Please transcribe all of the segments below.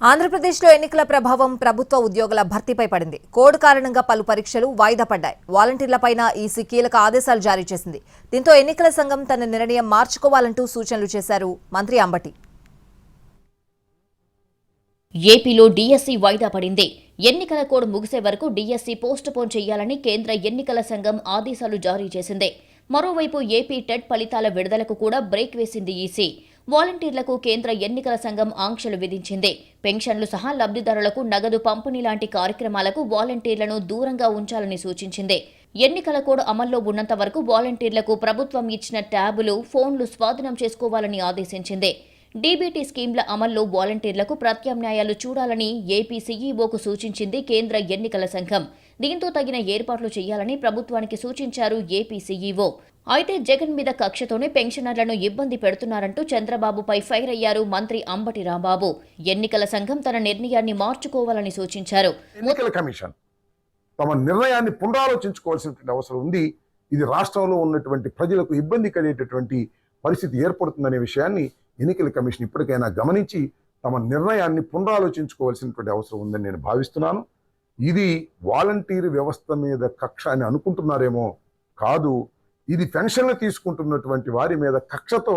ఆంధ్రప్రదేశ్లో ఎన్నికల ప్రభావం ప్రభుత్వ ఉద్యోగుల భర్తీపై పడింది. కోడ్ కారణంగా పలు పరీక్షలు వాయిదా పడ్డాయి. వాలంటీర్లపైన ఈసీ కీలక ఆదేశాలు జారీ చేసింది. దీంతో ఎన్నికల సంఘం తన నిర్ణయం మార్చుకోవాలంటూ సూచనలు చేశారు మంత్రి అంబటి. ఏపీలో డీఎస్సీ వాయిదా పడింది. ఎన్నికల కోడ్ ముగిసే వరకు డీఎస్సీ పోస్ట్ పోన్ చేయాలని కేంద్ర ఎన్నికల సంఘం ఆదేశాలు జారీ చేసింది. మరోవైపు ఏపీ టెట్ ఫలితాల విడుదలకు కూడా బ్రేక్ వేసింది ఈసీ. వాలంటీర్లకు కేంద్ర ఎన్నికల సంఘం ఆంక్షలు విధించింది. పెన్షన్లు సహా లబ్ధిదారులకు నగదు పంపిణీ లాంటి కార్యక్రమాలకు వాలంటీర్లను దూరంగా ఉంచాలని సూచించింది. ఎన్నికల కోడ్ అమల్లో ఉన్నంత వరకు వాలంటీర్లకు ప్రభుత్వం ఇచ్చిన ట్యాబులు, ఫోన్లు స్వాధీనం చేసుకోవాలని ఆదేశించింది. డీబీటీ స్కీమ్ల అమల్లో వాలంటీర్లకు ప్రత్యామ్నాయాలు చూడాలని ఏపీ సీఈఓకు సూచించింది కేంద్ర ఎన్నికల సంఘం. దీంతో తగిన ఏర్పాట్లు చేయాలని ప్రభుత్వానికి సూచించారు ఏపీ సీఈఓ. అయితే జగన్ మీద కక్షతోనే పెన్షనర్లను ఇబ్బంది పెడుతున్నారంటూ చంద్రబాబుపై ఫైర్ అయ్యారు మంత్రి అంబటి రాంబాబు. ఎన్నికల సంఘం తన నిర్ణయాన్ని మార్చుకోవాలని సూచించారు. ఎన్నికల కమిషన్ తమ నిర్ణయాన్ని పునరాలోచించుకోవాల్సినటువంటి అవసరం ఉంది. ఇది రాష్ట్రంలో ఉన్నటువంటి ప్రజలకు ఇబ్బంది కలిగేటటువంటి పరిస్థితి ఏర్పడుతుందనే విషయాన్ని ఎన్నికల కమిషన్ ఇప్పటికైనా గమనించి తమ నిర్ణయాన్ని పునరాలోచించుకోవాల్సినటువంటి అవసరం ఉందని నేను భావిస్తున్నాను. ఇది వాలంటీర్ వ్యవస్థ మీద కక్ష అని అనుకుంటున్నారేమో, కాదు. ఇది పెన్షన్లు తీసుకుంటున్నటువంటి వారి మీద కక్షతో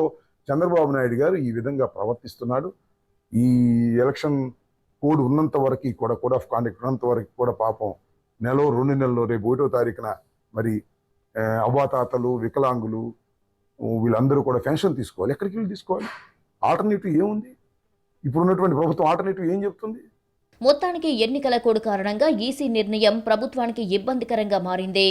చంద్రబాబు నాయుడు గారు ఈ విధంగా ప్రవర్తిస్తున్నాడు. ఈ ఎలక్షన్ కోడ్ ఉన్నంత వరకు కూడా, కోడ్ ఆఫ్ కాండక్ట్ ఉన్నంత వరకు కూడా పాపం నెలలో 2 నెలల్లో రేపు 1వ తారీఖున మరి అవ్వాతాతలు, వికలాంగులు వీళ్ళందరూ కూడా పెన్షన్ తీసుకోవాలి. ఎక్కడికి వెళ్ళి తీసుకోవాలి? ఆల్టర్నేటివ్ ఏముంది? ఇప్పుడు ఉన్నటువంటి ప్రభుత్వం ఆల్టర్నేటివ్ ఏం చెప్తుంది? మొత్తానికి ఎన్నికల కోడ్ కారణంగా ఈసీ నిర్ణయం ప్రభుత్వానికి ఇబ్బందికరంగా మారింది.